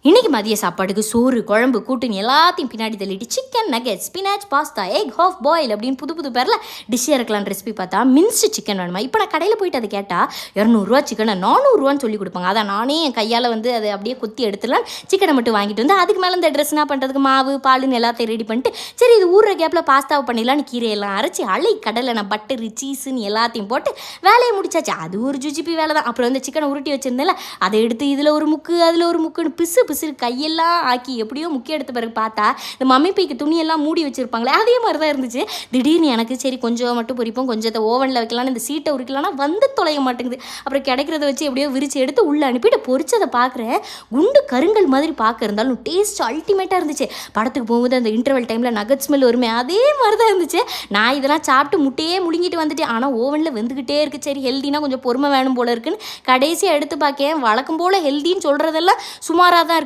இன்றைக்கி மதிய சாப்பாடுக்கு சோறு குழம்பு கூட்டுன்னு எல்லாத்தையும் பின்னாடி தள்ளிட்டு chicken nugget spinach pasta egg half boil அப்படின்னு புது புது பேரில் டிஷ்ஷாக இருக்கலான்னு ரெசிபி பார்த்தா மின்ஸ்டு சிக்கன் வேணுமா. இப்போ நான் கடையில் போயிட்டு அதை கேட்டால் 200 சிக்கனை 400 சொல்லி கொடுப்பாங்க. அதான் நானே என் கையால் அதை அப்படியே கொத்தி எடுத்துலாம் சிக்கனை மட்டும் வாங்கிட்டு வந்து அதுக்கு மேலே இந்த ட்ரெஸ்னா பண்ணுறதுக்கு மாவு பாலுன்னு எல்லாத்தையும் ரெடி பண்ணிட்டு சரி இது ஊறுற கேப்பில் பாஸ்தாவை பண்ணிடலான்னு கீரையெல்லாம் அரைச்சி கடலை நான் பட்டரு சீஸுன்னு எல்லாத்தையும் போட்டு வேலையை முடிச்சாச்சு. அது ஒரு ஜுஜிபி வேலை தான். அப்புறம் வந்து சிக்கனை உருட்டி வச்சிருந்தேன்ல அதை எடுத்து இதில் ஒரு முக்கு அதில் ஒரு முக்குன்னு பிசு கையெல்லாம் ஆக்கி எப்படியோ முக்கிய எடுத்த பிறகு பார்த்தா இந்த மம்மி பைக்கு துணியெல்லாம் மூடி வச்சிருப்பாங்களே அதே மாதிரி தான் இருந்துச்சு. திடீர்னு எனக்கு சரி கொஞ்சம் மட்டும் பொரிப்போம் கொஞ்சத்தை ஓவனில் வைக்கலான்னு இந்த சீட்டை உரிக்கலாம்னா வந்து தொலைய மாட்டேங்குது. அப்புறம் கிடைக்கிறத வச்சு எப்படியோ விரிச்சு எடுத்து உள்ளே அனுப்பிட்டு பொரிச்சதை பார்க்குறேன். குண்டு கருங்கல் மாதிரி பார்க்க இருந்தாலும் டேஸ்ட் அல்டிமேட்டாக இருந்துச்சு. படத்துக்கு போகும்போது அந்த இன்டர்வல் டைமில் நகட் ஸ்மெல் வருமே அதே மாதிரி தான் இருந்துச்சு. நான் இதெல்லாம் சாப்பிட்டு முட்டையே முழுங்கிட்டு வந்துட்டேன். ஆனால் ஓவனில் வெந்துக்கிட்டே இருக்குது. சரி ஹெல்த்தினா கொஞ்சம் பொறுமை வேணும் போல இருக்குன்னு கடைசியாக எடுத்து பார்க்கேன். வழக்கம் போல் ஹெல்த்தின்னு சொல்கிறதெல்லாம் சுமாராக தான் இருக்குது.